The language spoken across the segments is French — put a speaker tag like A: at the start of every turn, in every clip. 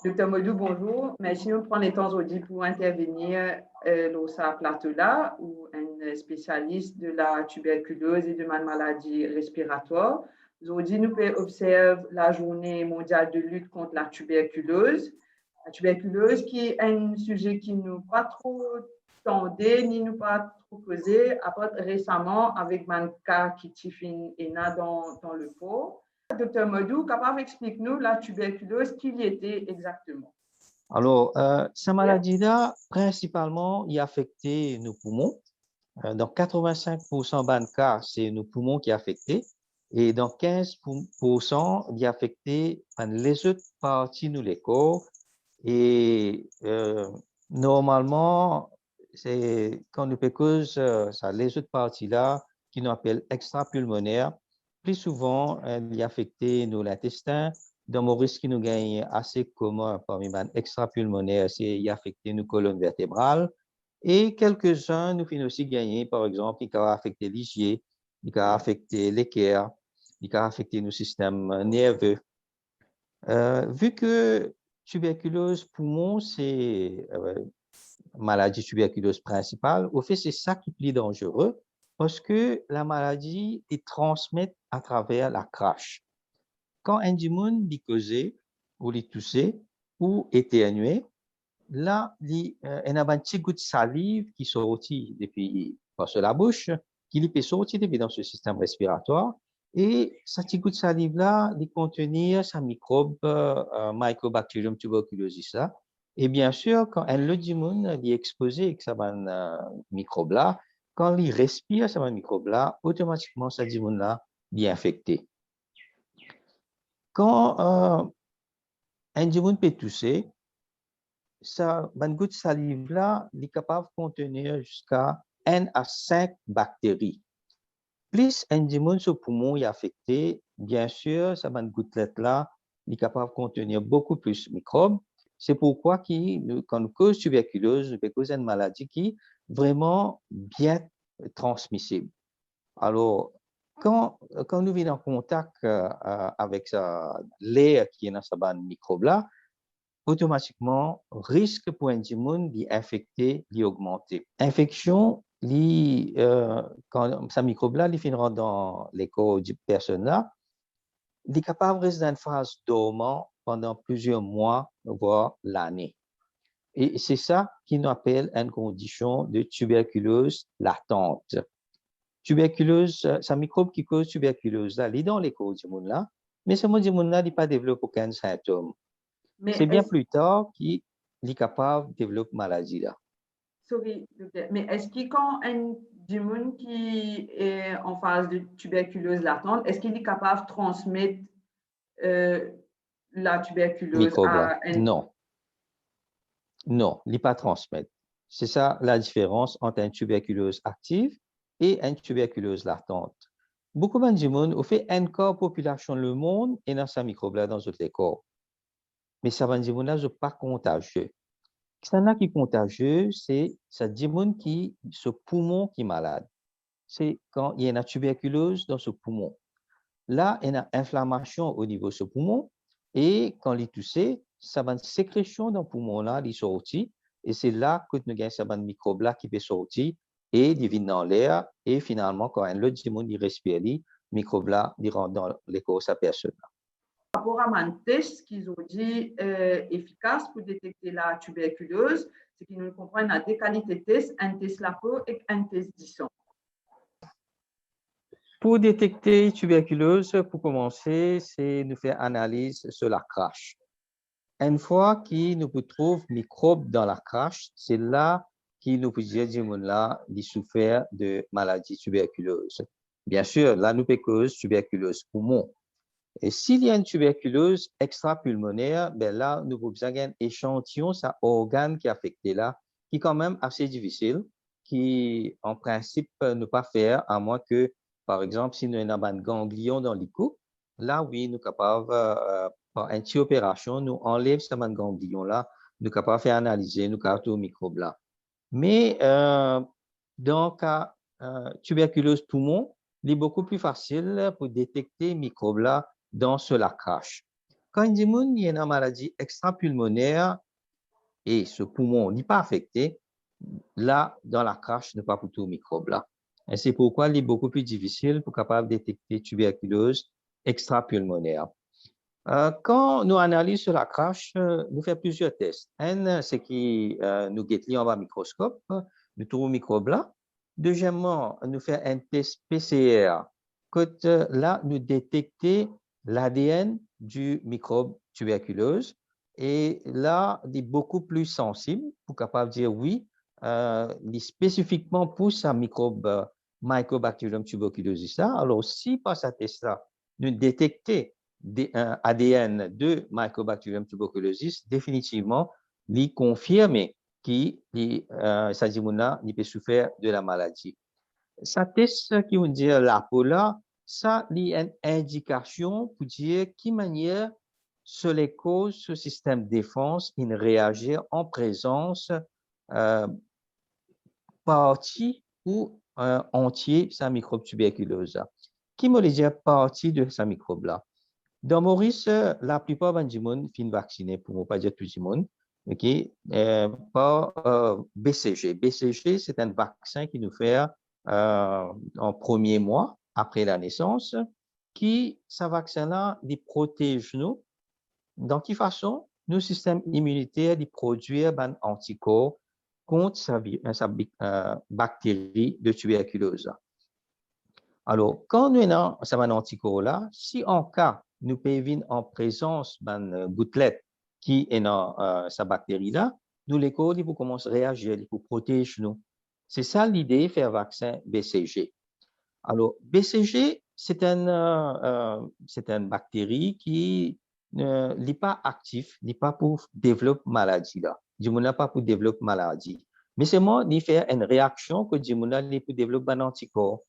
A: Docteur Modou, bonjour. Merci de prendre le temps aujourd'hui pour intervenir dans ce plateau-là, où un spécialiste de la tuberculose et de maladies respiratoires. Aujourd'hui, nous pouvons observer la journée mondiale de lutte contre la tuberculose. La tuberculose qui est un sujet qui nous pas trop tendé, ni nous pas trop causé, à part récemment avec un cas qui est dans le pot. Docteur Modou, capable d'expliquer-nous la tuberculose, qui y était exactement?
B: Alors, cette maladie-là, principalement, il affectait nos poumons. Dans 85% des cas, c'est nos poumons qui sont affectés. Et dans 15%, il affecté les autres parties de le corps. Et normalement, c'est quand nous cause ça, les autres parties-là, qui nous appellent extrapulmonaires, plus souvent, il affecté nos intestins. Dans mon risque qui nous gagne assez commun parmi les extrapulmonaires, c'est il affecté nos colonnes vertébrales. Et quelques-uns nous finissent aussi gagner, par exemple, qui ont affecté l'igier, qui ont affecté l'équerre, qui ont affecté nos systèmes nerveux. Vu que tuberculose poumon, c'est maladie tuberculeuse principale, au fait, c'est ça qui est plus dangereux parce que la maladie est transmise à travers la crache. Quand un monde est causé, ou est toussé, ou éternué, là, il y a un petit goût de salive qui sortit depuis par la bouche, qui peut sortir depuis dans ce système respiratoire. Et ce petit goût de salive-là, il contient sa microbe, Mycobacterium tuberculosis là. Et bien sûr, quand un lodimune est exposé avec ce microbe-là, quand il respire ce microbe-là, automatiquement, ce dimune-là est infecté. Quand un dimune peut tousser, ça, une goutte de salive-là, il est capable de contenir jusqu'à 1 à 5 bactéries. Plus un dimune sur le poumon est affecté, bien sûr, cette gouttelette-là, il est capable de contenir beaucoup plus de microbes. C'est pourquoi quand on cause tuberculose, on cause une maladie qui est vraiment bien transmissible. Alors, quand nous venons en contact avec l'air qui est dans ce microbe-là, automatiquement, risque pour un immune d'infecter, d'augmenter. Infection, quand ce microbe-là, il finira dans les corps de personne-là, il est capable de rester dans une phase dormant pendant plusieurs mois, voire l'année. Et c'est ça qu'on appelle une condition de tuberculose latente. Tuberculose, c'est un microbe qui cause tuberculose, là, il est dans les corps du monde là, mais ce monde-là n'a pas développé aucun symptôme. C'est bien plus tard qu'il est capable de développer maladie là.
A: Sorry, mais est-ce que quand un dimune qui est en phase de tuberculose latente, est-ce qu'il est capable de transmettre la tuberculose à un...
B: Non. Non, il n'est pas transmettre. C'est ça la différence entre une tuberculose active et une tuberculose latente. Beaucoup de dimune ont fait un corps population le monde et dans sa microbe là dans d'autres corps. Mais ça va dire n'est pas contagieux. Ce qui est contagieux, c'est ce dimune qui, ce poumon qui est malade. C'est quand il y a une tuberculose dans ce poumon. Là, il y a une inflammation au niveau de ce poumon et quand il est toussé, ça va une sécrétion dans le poumon là, il sortit et c'est là que nous avons ce microbe là qui peut sortir et il vient dans l'air et finalement quand un autre dimune il respire, le microbe là il rentre dans le corps de sa personne.
A: Par rapport à un test qu'ils ont dit efficace pour détecter la tuberculose, c'est qu'ils nous comprennent à deux qualités de tests, un test LAPO et un test DISON.
B: Pour détecter la tuberculose, pour commencer, c'est de faire analyse sur la crache. Une fois qu'il nous trouve microbes dans la crache, c'est là qu'il nous peut dire que là, il souffert de maladie tuberculeuse. Bien sûr, là, nous peut cause tuberculose poumon. Et s'il y a une tuberculose extrapulmonaire, ben là, nous pouvons avoir un échantillon, ça organe qui est affecté là, qui est quand même assez difficile, qui en principe ne pas faire, à moins que, par exemple, si nous avons un ganglion dans le cou, là, oui, nous sommes capables, par une petite opération, nous enlève ce ganglion là, nous sommes capables de faire analyser, nous sommes capables de microbe là. Mais dans le cas tuberculose poumon, il est beaucoup plus facile pour détecter microbe là dans la crache. Quand il y a une maladie extra-pulmonaire et ce poumon n'est pas affecté, là, dans la crache, ne pas pour tout microbe là. Et c'est pourquoi il est beaucoup plus difficile pour capable détecter tuberculose extra-pulmonaire. Quand nous analysons sur la crache, nous faisons plusieurs tests. Un, c'est que nous guettons en bas microscope, nous trouvons le microbe là. Deuxièmement, nous faisons un test PCR. Quand là, nous détectons l'ADN du microbe tuberculose. Et là, il est beaucoup plus sensible pour capable dire oui, spécifiquement pour ce microbe Mycobacterium tuberculosis. Alors, si par ce test-là, nous détectons ADN de Mycobacterium tuberculosis, définitivement, il confirme qu'il peut souffrir de la maladie. Ça test qui veut dire la là, ça il y a une indication pour dire qui manière sur les causes ce système de défense il réagit en présence partie ou entier sa microbe tuberculose. Qui me dire partie de sa microbe là? Dans Maurice, la plupart des gens sont vaccinés, pour ne pas dire tout le monde, par BCG. BCG, c'est un vaccin qui nous fait en premier mois après la naissance, qui, ce vaccin-là, il protège nous. Dans quelle façon? Nos systèmes immunitaires, ils produisent des anticorps contre sa bactérie de tuberculose. Alors, quand nous avons ce anticorps-là, si en cas nous pouvons en présence d'une gouttelette qui est dans sa bactérie-là, nous les corps, ils vont commencer à réagir, ils vont protéger nous. C'est ça l'idée de faire vaccin BCG. Alors, BCG, c'est une bactérie qui n'est pas active, n'est pas pour développer maladie là. Du moins, pas pour développer maladie. Mais c'est moi qui fait une réaction que du moins, il peut développer un anticorps.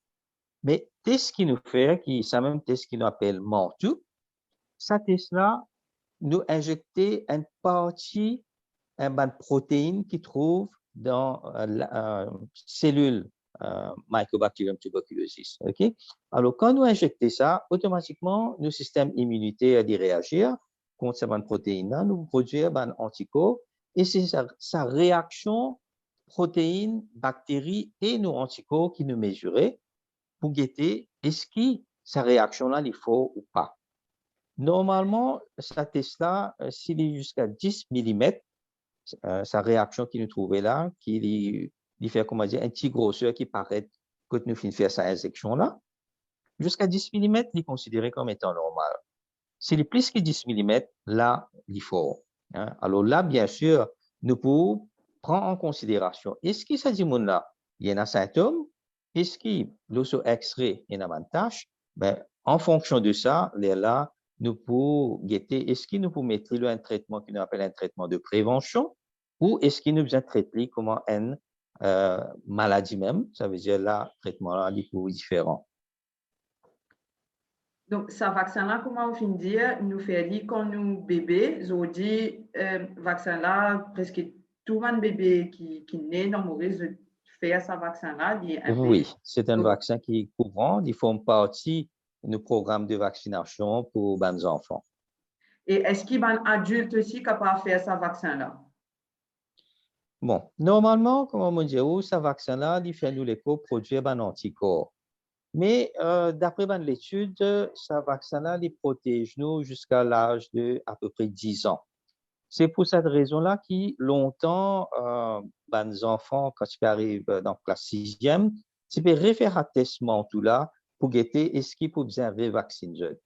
B: Mais test qui nous fait, qui c'est même test qui nous appelle MANTOU, ça test-là, nous injecter une partie, une protéine qui trouve dans la cellule Mycobacterium tuberculosis. Okay? Alors, quand nous injectons ça, automatiquement, nos systèmes immunitaires y réagir contre cette protéine-là, nous produisons un anticorps et c'est sa réaction protéine, bactérie et nos anticorps qui nous mesurent pour guetter est-ce que sa réaction-là, il faut ou pas. Normalement, sa test-là, s'il est jusqu'à 10 mm, sa réaction qu'il nous trouvait là, qu'il fait, comment dire, un petit grosseur qui paraît quand nous finissons faire sa injection-là, jusqu'à 10 mm, il est considéré comme étant normal. S'il est plus que 10 mm, là, il faut. Hein? Alors là, bien sûr, nous pouvons prendre en considération, est-ce que ça dit là, il y a un symptôme? Est-ce que l'osso extrait est un avantage? Ben, en fonction de ça, là, nous pouvons guetter, est-ce qu'il nous peut mettre un traitement qu'on appelle un traitement de prévention ou est-ce qu'il nous besoin de traiter comme une maladie même? Ça veut dire là, traitement là, il est différent.
A: Donc, ce vaccin-là, comment on finit dire, nous fait dire quand nous bébés, on dit, vaccin-là, presque tout le bébé qui naît dans Maurice fait ce vaccin-là.
B: Oui, c'est un vaccin qui est courant, il forme partie du programme de vaccination pour les enfants.
A: Et est-ce qu'il y a un adulte aussi capable de faire ce vaccin-là?
B: Bon, normalement, comme on dit, ce vaccin-là, il fait nous les produire un anticorps. Mais d'après l'étude, ce vaccin-là, il protège nous jusqu'à l'âge de à peu près 10 ans. C'est pour cette raison-là que longtemps, les enfants, quand ils arrivent dans la classe 6e, ils peuvent référer à test tout là pour guetter est-ce qu'ils peuvent observer vaccin jeune.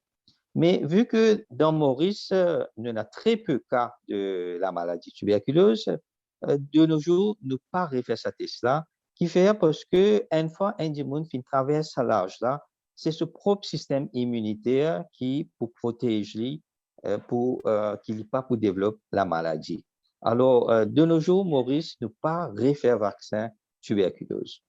B: Mais vu que dans Maurice, nous avons très peu de cas de la maladie tuberculeuse, de nos jours, nous pas référer à test-là, qui fait parce que une fois un monde qui traverse l'âge là, c'est ce propre système immunitaire qui pour protéger pour qu'il n'ait pas pour développer la maladie. Alors, de nos jours, Maurice, nous pas réfère vaccin tuberculose.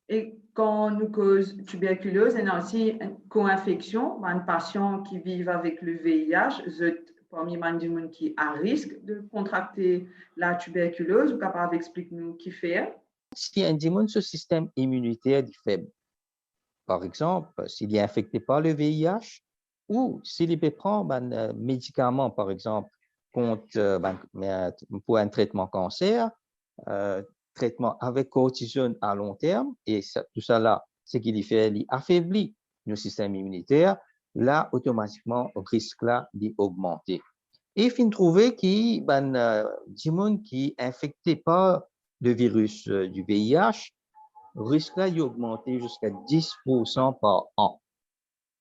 A: Et quand nous cause tuberculose, il y a aussi une co-infection, un patient qui vit avec le VIH, parmi les gens qui a risque de contracter la tuberculose, ou capable d'expliquer-nous qui fait?
B: Si un démon ce système immunitaire est faible, par exemple, s'il est infecté par le VIH, ou s'il peut prendre un médicament, par exemple, contre, pour un traitement cancer, traitement avec cortisone à long terme, et tout ça là, ce qui fait, il affaiblit le système immunitaire, là, automatiquement, le risque là d'augmenter. Et il trouvé qu'il y a des gens qui infectés par le virus du VIH, le risque là augmenté jusqu'à 10% par an.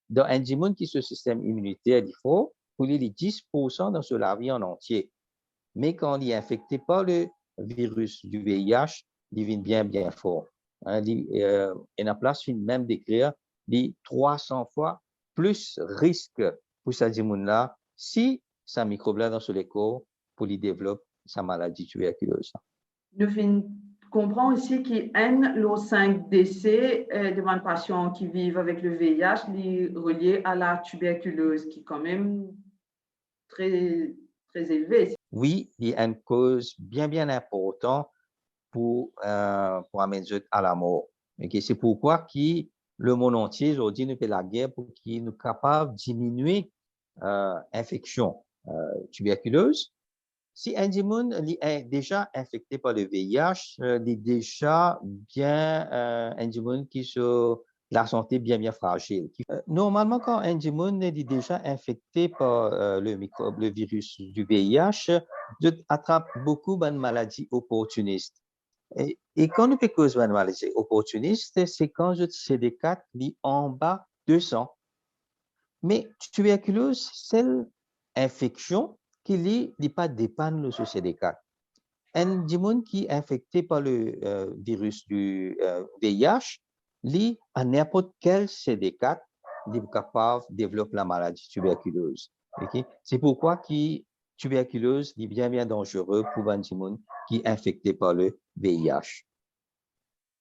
B: Dans un gens qui ce système immunitaire, il faut pour les 10% dans la vie en entier. Mais quand il est infecté par le virus du VIH, il devient bien, bien fort. Il a place même d'écrire les 300 fois plus risque pour ce là si sa microbe-là dans le corps pour lui développer sa maladie tuberculeuse.
A: Nous comprend aussi qu'il y a les 5 décès de patients qui vivent avec le VIH reliés à la tuberculose, qui est quand même très, très élevée.
B: Oui, il y a une cause bien, bien importante pour amener à la mort. Okay? C'est pourquoi qui, le monde entier aujourd'hui nous fait la guerre pour qu'il nous capable de diminuer l'infection tuberculeuse. Si un monde est déjà infecté par le VIH, il est déjà bien un monde qui se la santé bien bien fragile. Normalement, quand un monde est déjà infecté par le microbe, le virus du VIH, il attrape beaucoup de maladies opportunistes. Et quand on peut causer une maladie opportuniste, c'est quand je CD4 lit en bas 200. Mais tuberculose, c'est l'infection qui n'est pas dépendre de ce CD4. Un monde qui est infecté par le virus du VIH, lui, à n'importe quel CD4, il est capable de développer la maladie tuberculeuse. Okay? C'est pourquoi qui tuberculose est bien, bien dangereux pour un monde qui est infecté par le VIH.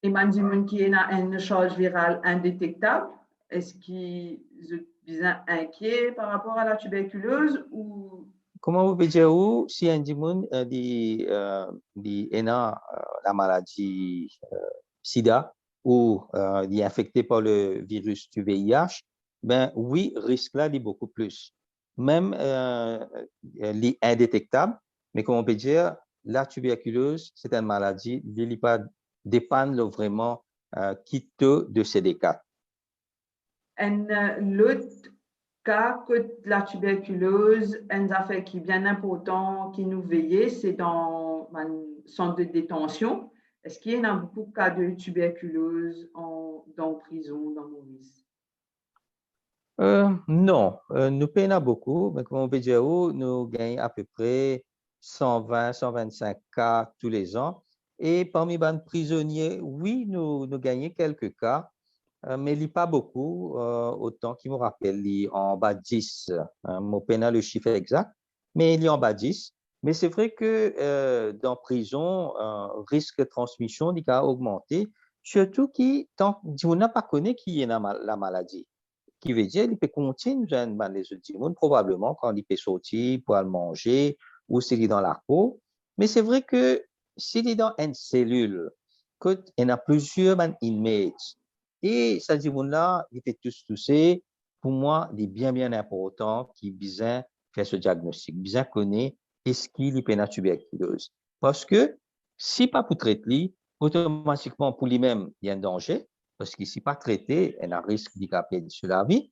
A: Et un qui a une charge virale indétectable, est-ce qu'ils sont bien inquiets par rapport à la tuberculose ou...
B: Comment vous pouvez dire où si un monde a la maladie sida ou il est infecté par le virus du VIH, ben oui, risque là est beaucoup plus. Même indétectable, mais comme on peut dire, la tuberculose, c'est une maladie qui ne pas dépendre vraiment quitte de CD4.
A: L'autre cas que la tuberculose, un affaire qui est bien important, qui nous veille, c'est dans un centre de détention. Est-ce qu'il y a beaucoup de cas de tuberculose dans prison, dans Maurice?
B: Non, nous payons beaucoup, mais comme on peut dire, nous gagnons à peu près 120, 125 cas tous les ans. Et parmi les prisonniers, oui, nous gagnons quelques cas, mais il n'y a pas beaucoup, autant qu'il me rappelle, il y a en bas de 10. Je pas le chiffre exact, mais il y a en bas de 10. Mais c'est vrai que dans prison, risque de transmission a augmenté, surtout tant qu'on n'a pas connu qui est la maladie. Qui veut dire qu'il peut continuer les autres probablement quand il peut sortir pour aller manger ou s'il est dans la peau. Mais c'est vrai que s'il est dans une cellule, il y a plusieurs inmates. Et ça dit là, il fait tous tousser. Pour moi, il est bien, bien important qu'il bien faire ce diagnostic, bien connaître est-ce qu'il est la tuberculose. Parce que si pas pour traiter, automatiquement pour lui-même, il y a un danger parce qu'il n'est pas traité, il a un risque d'y perdre sur la vie.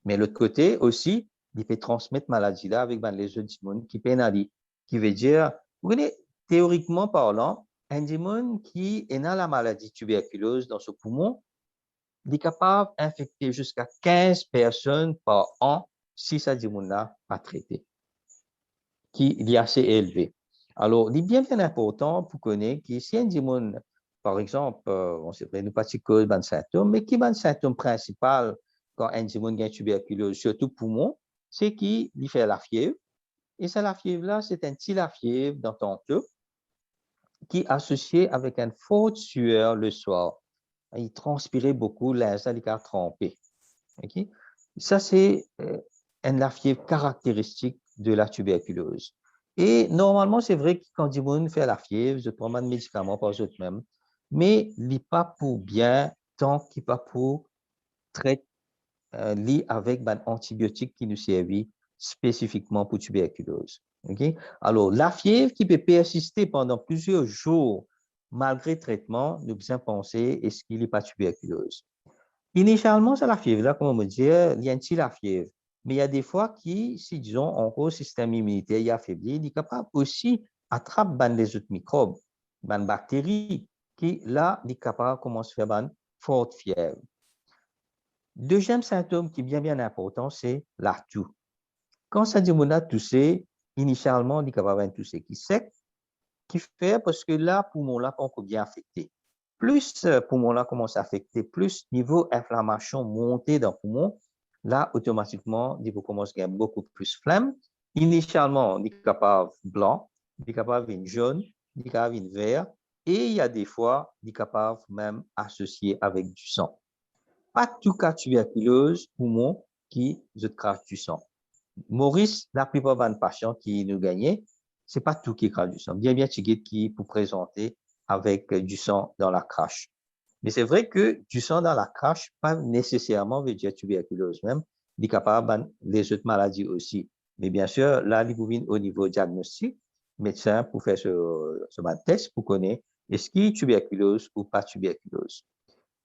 B: Mais l'autre côté aussi, il peut transmettre maladie là avec les autres démons qui pénalisent. Qui veut dire, vous voyez, théoriquement parlant, un démon qui est dans la maladie tuberculose dans ce poumon, il est capable d'infecter jusqu'à 15 personnes par an si ce démon-là pas traité, qui est assez élevé. Alors, il est bien, bien important pour connaître que si un démon, par exemple, on sait pas, nous pas cause de symptômes, mais qui est le symptôme principal quand un démon a tuberculose, surtout poumon, c'est qu'il fait la fièvre. Et ça, la fièvre-là, c'est un petit la fièvre dans ton cœur qui est associé avec une forte sueur le soir. Il transpirait beaucoup, l'instant, il a trempé. Okay? Ça, c'est une fièvre caractéristique de la tuberculose. Et normalement, c'est vrai que quand on fait la fièvre, je prends un médicament par eux-mêmes, mais il n'est pas pour bien tant qu'il n'est pas pour traiter lié avec un antibiotique qui nous servent spécifiquement pour tuberculose. Okay? Alors, la fièvre qui peut persister pendant plusieurs jours malgré traitement, nous devons penser est-ce qu'il n'est pas tuberculose. Initialement, c'est la fièvre. Là, comme on me dit, il y a la fièvre. Mais il y a des fois qui, si disons, en gros, système immunitaire est affaibli, il est capable aussi d'attraper les autres microbes, les bactéries, qui là, il est capable de commencer à faire une forte fièvre. Deuxième symptôme qui est bien important, c'est la toux. Quand ça dit qu'on a toussé, initialement, on est capable d'avoir une toussée qui sec, qui fait parce que là, poumon là, pas encore bien affecté. Plus poumon là commence à affecter, plus niveau inflammation monté dans le poumon, là, automatiquement, il commence à gagner beaucoup plus flamme. Initialement, on est capable blanc, on est capable une jaune, on est capable une vert, et il y a des fois, on est capable même associé avec du sang. Pas tout cas tuberculose, poumon, qui se crache du sang. Maurice, la plupart des patients qui nous gagnaient, c'est pas tout qui crache du sang. Bien qui pour présenter avec du sang dans la crache. Mais c'est vrai que du sang dans la crache, pas nécessairement veut dire tuberculose même, il est capable les autres maladies aussi. Mais bien sûr, là, il vous vient au niveau diagnostic, médecin pour faire ce test pour connaître est-ce qu'il est tuberculose ou pas tuberculose.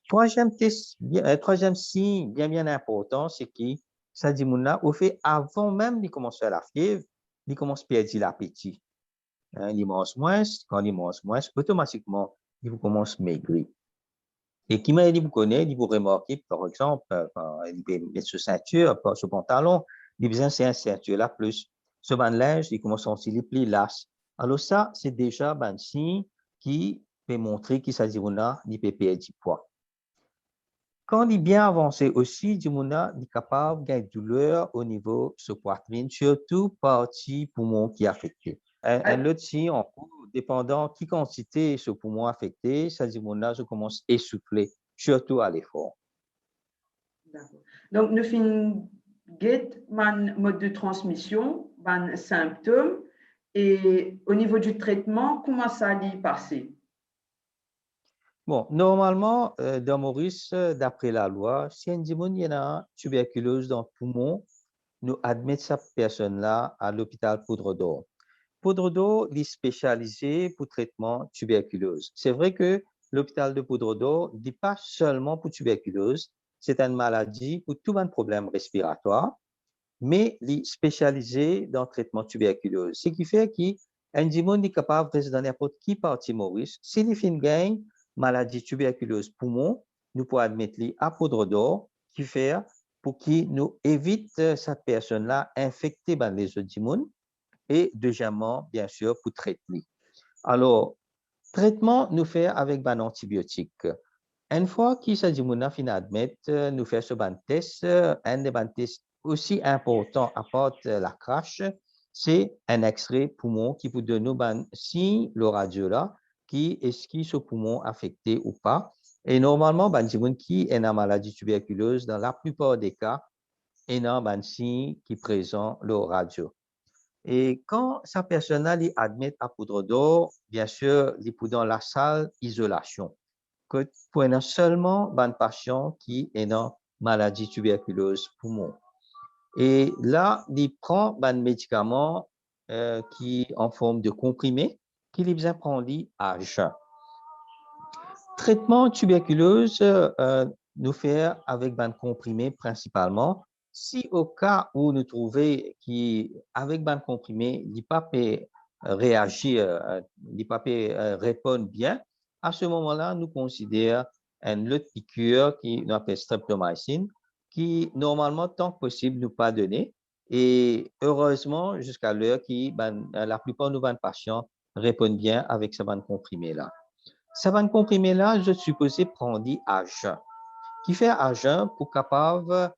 B: Troisième signe bien important, c'est que ça dit mouna au fait avant même de commencer la fièvre, il commence à perdre l'appétit. Il mange moins, quand il mange moins, automatiquement, il commence à maigrir. Et qui m'a dit, vous connaissez, il vous remarquez, par exemple, quand il peut mettre ce ceinture, ce pantalon, il besoin c'est un ceinture là, plus ce bas de linge, il commence à sentir les plis lasses. Alors ça, c'est déjà un signe qui peut montrer qu'il s'agit il peut perdre du poids. Quand il est bien avancé aussi, Dimona est capable d'avoir une douleur au niveau de sa poitrine, surtout partie poumon qui est affecté. Un autre signe, en cours, dépendant de quelle quantité ce poumon affecté, ça Dimona je commence à essouffler, surtout à l'effort.
A: D'accord. Donc, nous finissons mon mode de transmission, mon symptômes, et au niveau du traitement, comment ça allait passer?
B: Bon, normalement, dans Maurice, d'après la loi, si un y a tuberculose dans le poumon, nous admettons cette personne-là à l'hôpital Poudre d'Or. Poudre d'Or est spécialisé pour traitement tuberculose. C'est vrai que l'hôpital de Poudre d'Or n'est pas seulement pour tuberculose, c'est une maladie pour tout un problème respiratoire, mais il est spécialisé dans le traitement tuberculose. Ce qui fait qu'un dimon est capable de rester dans n'importe qui partie Maurice. Si il fait une maladie tuberculose poumon, nous pouvons admettre à Poudre d'Or qui fait pour qu'il nous évite cette personne-là infectée par les autres dimons et deuxièmement, bien sûr, pour traiter. Alors, traitement, nous fait avec un antibiotique. Une fois qu'il s'agit de fin admettre, nous faisons ce test, un des tests aussi important à part la crache, c'est un extrait poumon qui vous donne si le radio là, qui est-ce que ce poumon affecté ou pas. Et normalement, qui est une maladie tuberculeuse, dans la plupart des cas, il y a un signe qui présente le radio. Et quand sa personne est admise à Poudre d'Or, bien sûr, il est dans la salle isolation. Que pour seulement un patient qui est dans maladie tuberculeuse poumon. Et là, il prend un médicament qui est en forme de comprimé qu'il est besoin de prendre à jeun. Traitement tuberculeuse, nous fait avec un comprimé principalement. Si au cas où nous trouvons qu'avec un comprimé, il pas peut réagir, il pas peut répondre bien, à ce moment-là, nous considérons une autre piqûre qui nous appelle streptomycine, qui normalement, tant que possible, nous pas donner. Et heureusement, jusqu'à l'heure, la plupart de nos patients répondent bien avec ce comprimé-là. Ce comprimé-là, je suis supposé prendre à jeun, qui fait à jeun pour capable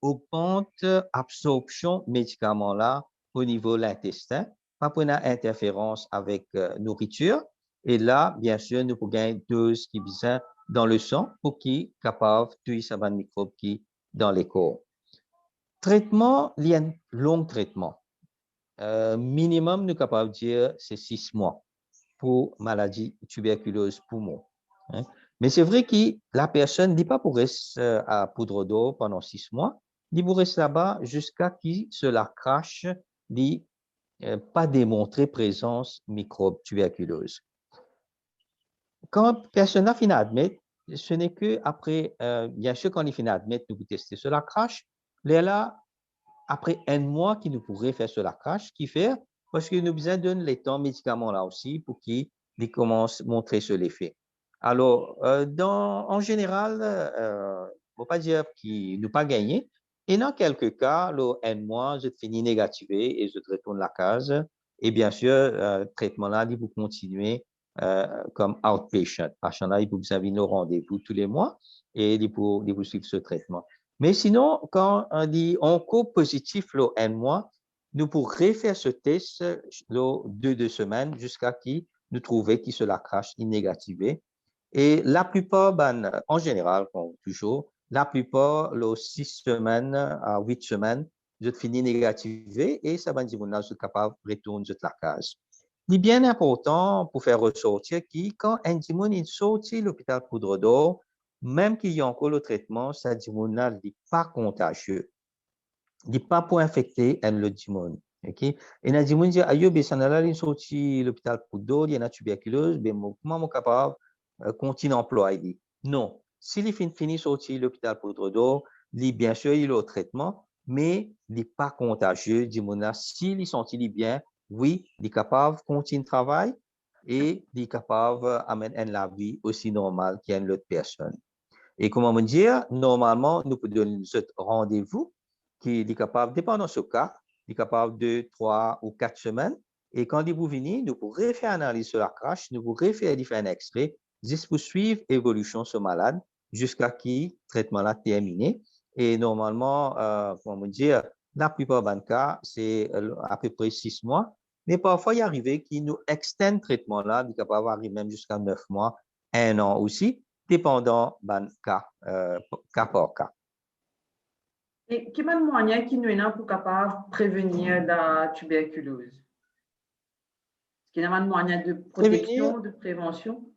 B: augmenter l'absorption médicament-là au niveau de l'intestin, pas pour une interférence avec nourriture. Et là, bien sûr, nous pouvons gagner une dose qui vient dans le sang pour qu'il soit capable de tuer ce microbe qui dans les corps. Traitement, il y a un long traitement. Minimum, nous sommes capables de dire c'est 6 mois pour maladie tuberculose poumon. Hein. Mais c'est vrai que la personne n'est pas pour rester à poudre d'eau pendant 6 mois, il pour rester là-bas jusqu'à ce qu'il se la crache, il pas démontrer présence microbe tuberculose. Quand personne a fini d'admettre, ce n'est que après, bien sûr, quand il finit d'admettre, nous tester sur la crache, là, après 1 mois qu'il nous pourrait faire sur la crache, qui fait, parce que nous besoin de les temps médicaments là aussi pour qu'ils commencent à montrer sur l'effet. Alors, en général, ne faut pas dire qu'il nous pas gagné. Et dans quelques cas, le 1 mois, je finis négativé et je retourne la case. Et bien sûr, traitement là, il faut continuer comme outpatient. Patient là, il faut vous avez nos rendez-vous tous les mois et il faut suivre ce traitement. Mais sinon, quand on dit onco positif le 1 mois, nous pourrions faire ce test le 2 semaines jusqu'à qui nous trouver qui se la crache innégativé. Et la plupart, en général, toujours, la plupart, les 6 semaines à 8 semaines, je finis négativé et ça va dire que je suis capable de retourner la case. C'est bien important pour faire ressortir qui, quand un dimon est sorti de l'hôpital Poudre d'Or, même qu'il y a encore le traitement, ça dimon n'est pas contagieux. Il n'est pas pour infecter le dimon. Okay? Et le dimon dit, ayo, ça n'a pas sorti de l'hôpital Poudre d'Or, il y a une tuberculose, comment est capable de continuer à employer? Non. S'il finit sorti de l'hôpital Poudre d'Or, bien sûr, il a le traitement, mais il n'est pas contagieux, dimon. S'il est senti bien, oui, il est capable de continuer le travail et il est capable d'amener la vie aussi normale qu'une autre personne. Et comment me dire, normalement, nous pouvons donner un rendez-vous qui est capable, dépendant de ce cas, il est capable de 3 ou 4 semaines. Et quand vous venez, nous pourrons faire une analyse sur la crache, nous pourrons faire différents extraits, juste pour suivre l'évolution de ce malade jusqu'à qui le traitement est terminé. Et normalement, comment me dire, la plupart des cas, c'est à peu près 6 mois. Mais parfois, il arrive qu'il nous extende le traitement là, il est capable d'arriver même jusqu'à 9 mois, 1 an aussi, dépendant d'un cas par cas.
A: Et quel est le moyen qui nous est pour capable prévenir la tuberculose? Est-ce qu'il y a un moyen de protection, de prévention?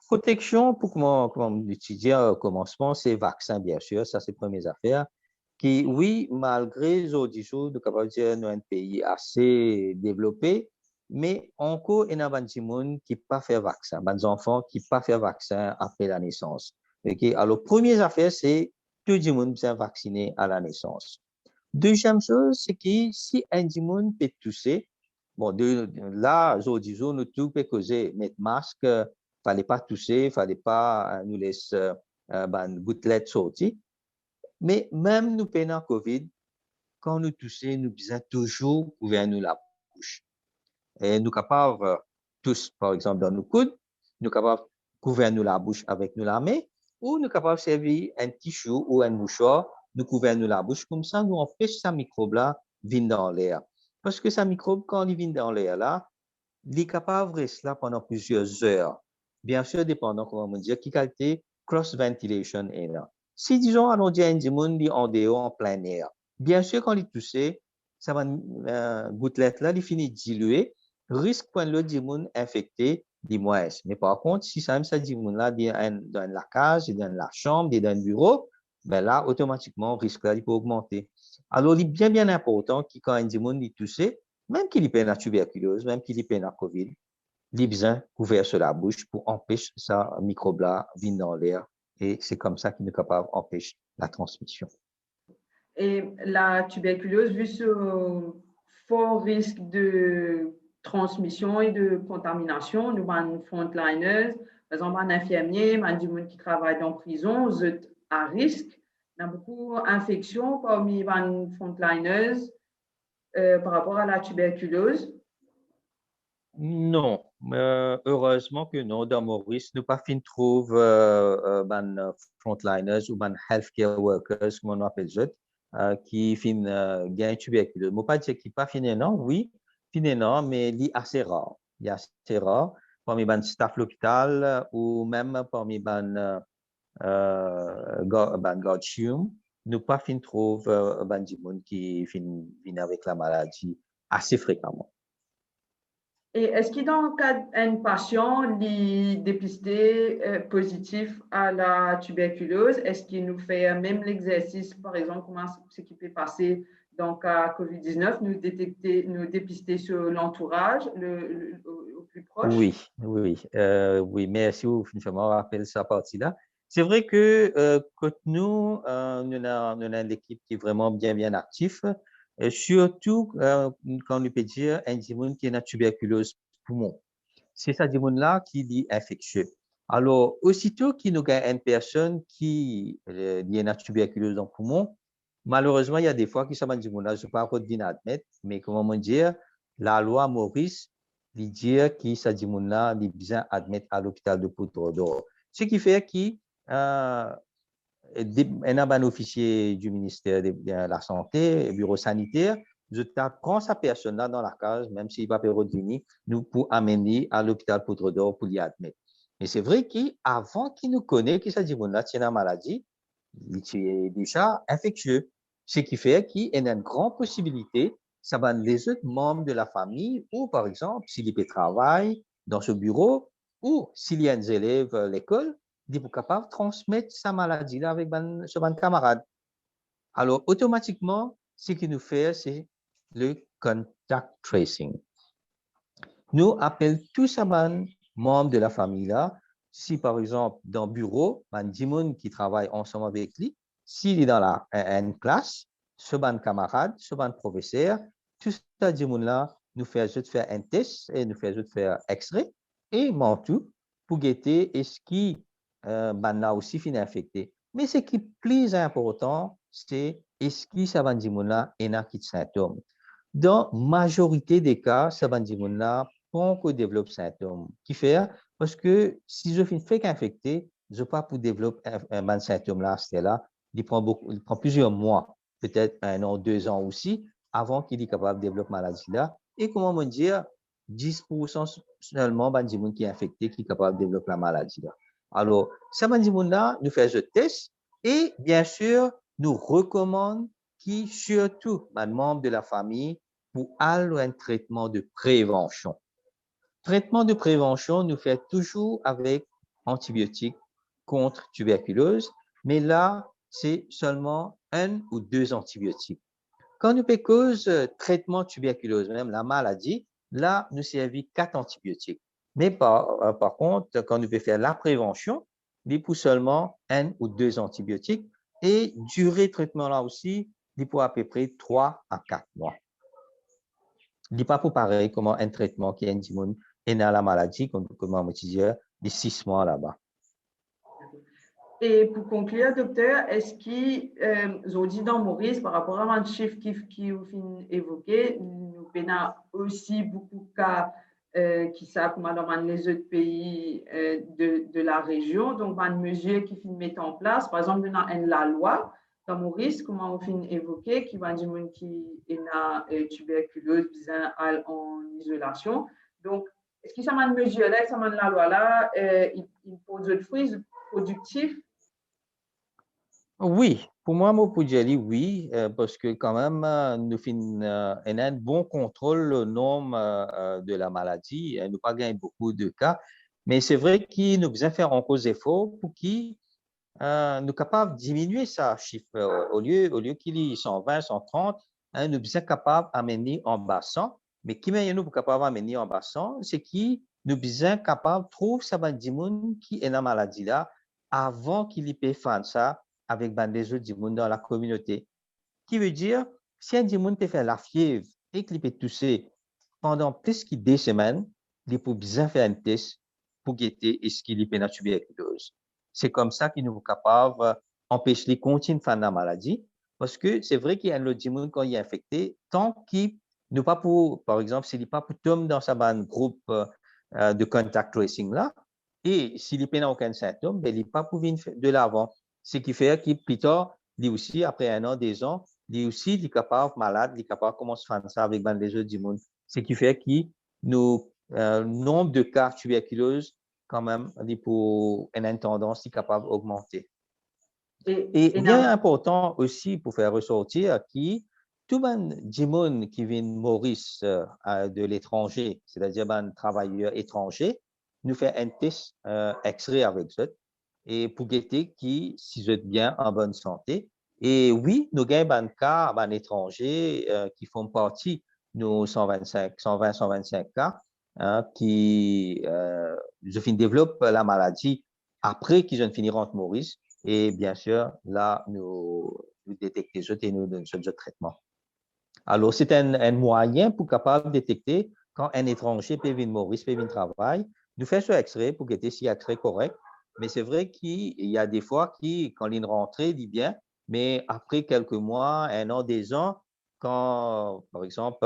B: Protection, pour comment étudier au commencement, c'est vaccin, bien sûr, ça c'est première affaire. Qui, oui, malgré les auditions, de capable dire, nous un pays assez développé, mais encore, il y a des gens qui pas fait vaccin, des enfants qui pas fait vaccin après la naissance. Okay? Alors, première affaire, c'est tout le monde bien vacciné à la naissance. Deuxième chose, c'est que si un monde peut tousser, bon, là, aujourd'hui, nous tout peut causer, mettre masque, fallait pas tousser, fallait pas nous laisser gouttelette sortir. Mais même nous pendant COVID, quand nous toussons, nous besoin toujours couvrir nous la bouche. Et nous capables tous, par exemple, dans nos coudes, nous capables couvrir nous la bouche avec nous la main, ou nous capables servir un tissu ou un mouchoir, nous couvrir nous la bouche, comme ça, nous empêchons sa microbe-là venir dans l'air. Parce que sa microbe, quand il vient dans l'air là, il est capable de rester là pendant plusieurs heures. Bien sûr, dépendant, comment on dit, qui qualité cross-ventilation est là. Si, disons, allons dire un monde en dehors, en plein air, bien sûr, quand il tousse, ça va, gouttelette là, il finit diluer, risque pour le dimon infecté, du moins. Mais par contre, si ça dimon là, dans la cage, dans la chambre, dans le bureau, ben là, automatiquement, risque là, il peut augmenter. Alors, il est bien important que quand un dimon est toussé, même qu'il ait la tuberculose, même qu'il ait la COVID, il est bien couvert sur la bouche pour empêcher sa microbe-là de venir dans l'air. Et c'est comme ça qu'il est capable d'empêcher la transmission.
A: Et la tuberculose, vu ce fort risque de transmission et de contamination, nous avons frontliners, par exemple, un infirmier, un monde qui travaille dans prison, vous êtes à risque. Il y a beaucoup d'infections parmi les frontliners par rapport à la tuberculose.
B: Non, heureusement que non. Dans Maurice, nous pas fin trouve frontliners ou healthcare workers, comme on appelle ça, qui fin gagnent tuberculose. Je ne pas dire qu'ils pas fin non, oui, fin non, mais il est assez rare. Il est assez rare parmi les staff l'hôpital ou même parmi les gardes nous pas fin trouve des gens qui viennent avec la maladie assez fréquemment.
A: Et est-ce qu'il dans le cas d'un patient qui est dépisté positif à la tuberculose, est-ce qu'il nous fait même l'exercice, par exemple, comment ce qui peut passer dans le cas COVID-19, nous dépister sur l'entourage au plus proche?
B: Oui, oui, oui, merci vous me rappelle ça partie-là. C'est vrai que quand nous avons une équipe qui est vraiment bien active, surtout quand on peut dire un monde qui a une tuberculose poumon. C'est ça monde-là qui est infectieux. Alors, aussitôt qu'il nous a une personne qui a une tuberculose dans le poumon, malheureusement, il y a des fois que ça m'a dit, là, je ne peux pas admettre, mais comment dire, la loi Maurice lui dit que ça dit, là, il est bien admettre à l'hôpital de Poudre d'Or. Ce qui fait qu'il un officier du ministère de la Santé, bureau sanitaire, je prends sa personne-là dans la case, même s'il va pas revenir, nous pour amener à l'hôpital Poudre d'Or pour l'y admettre. Mais c'est vrai qu'avant qu'il nous connaisse que ça dit, là, c'est une maladie, il est déjà infectieux. Ce qui fait qu'il y a une grande possibilité, ça va les autres membres de la famille, ou par exemple, s'il peut travailler dans ce bureau, ou s'il y a des élèves à l'école, ils sont capables de transmettre sa maladie-là avec ses camarades. Alors, automatiquement, ce qu'il nous fait, c'est le contact tracing. Nous appelons tous ces membres de la famille-là. Si, par exemple, dans le bureau, il y a 10 personnes qui travaillent ensemble avec lui, s'il est dans une classe, ce ban camarade, ce ban professeur, tout ça, 10 personnes-là, nous fait juste faire un test et nous fait juste faire extrait et tout pour guetter est-ce qui là aussi finit infecté. Mais ce qui est plus important, c'est est-ce que ça va dire là et n'a qui symptômes. Dans la majorité des cas, ça va dire là pour qu'on développe symptômes. Qui fait parce que si je fais qu'infecter, je ne peux pas pour développer un symptôme là, c'est là, il prend plusieurs mois, peut-être 1 an, 2 ans aussi, avant qu'il est capable de développer maladie là. Et comment me dire, 10% seulement des gens qui est infecté qui est capable de développer la maladie là. Alors, ça va dire là, nous faisons le test et bien sûr, nous recommandons qui surtout les membres de la famille pour aller un traitement de prévention. Traitement de prévention nous fait toujours avec antibiotiques contre tuberculose, mais là, c'est seulement 1 ou 2 antibiotiques. Quand nous cause traitement tuberculose, même la maladie, là, nous servons 4 antibiotiques. Mais par contre, quand nous faire la prévention, il faut seulement 1 ou 2 antibiotiques et durée de traitement là aussi, il faut à peu près 3 à 4 mois. Il n'est pas pour pareil comme un traitement qui est immune et dans la maladie, comme on dit, de 6 mois là-bas.
A: Et pour conclure, docteur, est-ce qu'ils ont dit dans Maurice, par rapport à un chiffre qui vous évoqué, nous avons aussi beaucoup de cas qui savent comment dans les autres pays de la région, donc une mesure qui met en place, par exemple, dans la loi, dans Maurice, comment on finit évoqué, qui va dire qui est tuberculose, en isolation. Donc, est-ce que ça m'a une mesure là, ça m'a la loi là, il pose de fruits productifs.
B: Oui, pour moi, moi pour dire oui, parce que quand même, nous faisons un bon contrôle le nombre de la maladie. Nous pas gagné beaucoup de cas, mais c'est vrai qu'il nous besoin faire encore des efforts pour qu'il nous capable de diminuer ça chiffre au lieu qu'il y ait 120, 130, nous besoin capable d'amener en bassin. Mais qui est nous capable d'amener en bassin, c'est qui nous besoin capable de trouver ça des gens qui est la maladie là avant qu'il y ait faire ça avec des autres gens dans la communauté. Qui veut dire, si un monde peut faire la fièvre et qu'il peut tousser pendant plus que 2 semaines, il peut bien faire un test pour guetter est-ce qu'il peut la tuberculose. C'est comme ça qu'il nous est capable d'empêcher les continuer de faire la maladie. Parce que c'est vrai qu'il y a un autre monde quand il est infecté, tant qu'il n'est pas pour, par exemple, s'il n'est pas pour tomber dans sa groupe de contact tracing là, et s'il n'a aucun symptôme, ben, il n'est pas pour venir de l'avant. Ce qui fait qu'il plus tard, lui aussi, après 1 an, 2 ans, lui aussi, il est capable malade, il est capable de commencer à faire ça avec les autres du monde. Ce qui fait que nos nombre de cas de tuberculose, quand même, pour une tendance, est capable d'augmenter. Et bien important aussi pour faire ressortir qui tout le monde qui vient Maurice de l'étranger, c'est-à-dire un travailleur étranger, nous fait un test X-ray avec eux et pour guetter qui, si vous êtes bien en bonne santé. Et oui, nous avons un cas étrangers qui font partie de nos 125 cas qui développent la maladie après qu'ils ont fini rentrent Maurice. Et bien sûr, là, nous détectons et nous donnons ce traitement. Alors, c'est un moyen pour capable de détecter quand un étranger peut venir Maurice, peut venir travailler. Nous faisons ce X-ray pour guetter si X-ray correct. Mais c'est vrai qu'il y a des fois qui, quand il rentre, il dit bien, mais après quelques mois, un an, des ans, quand, par exemple,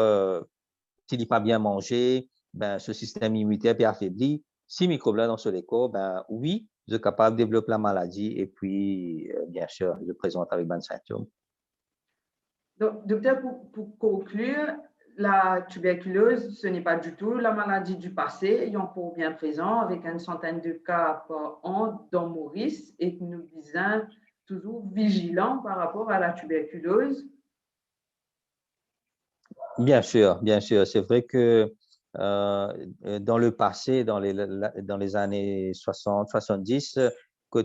B: s'il n'a pas bien mangé, ben, ce système immunitaire est affaibli. Si microbe-là dans ce corps, ben, oui, je suis capable de développer la maladie et puis, bien sûr, je présente avec des symptômes.
A: Donc, docteur, pour conclure, la tuberculose, ce n'est pas du tout la maladie du passé, ayant pour bien présent avec une centaine de cas par an dans Maurice et que nous disons toujours vigilants par rapport à la tuberculose.
B: Bien sûr, c'est vrai que dans le passé, dans les années 60, 70, quand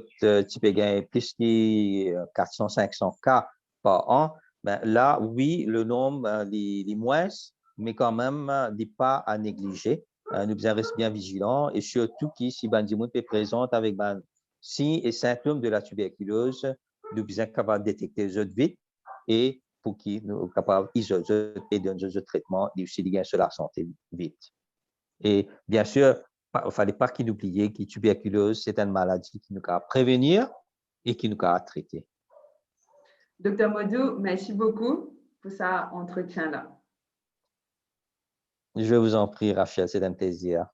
B: tu peux gagner plus de 400, 500 cas par an, ben là, oui, le nombre est moins, mais quand même, n'est pas à négliger. Nous devons rester bien vigilants et surtout si Bandimoun est présente avec signes et symptômes de la tuberculose, nous devons être capables de détecter les autres vite et pour qui nous sommes capables d'isoler et de donner un traitement et aussi de gagner sur la santé vite. Et bien sûr, il ne fallait pas qu'il oublie que la tuberculose, c'est une maladie qui nous peut prévenir et qui nous peut traiter.
A: Docteur Modou, merci beaucoup pour cet entretien-là.
B: Je vous en prie, Rachel, c'est un plaisir.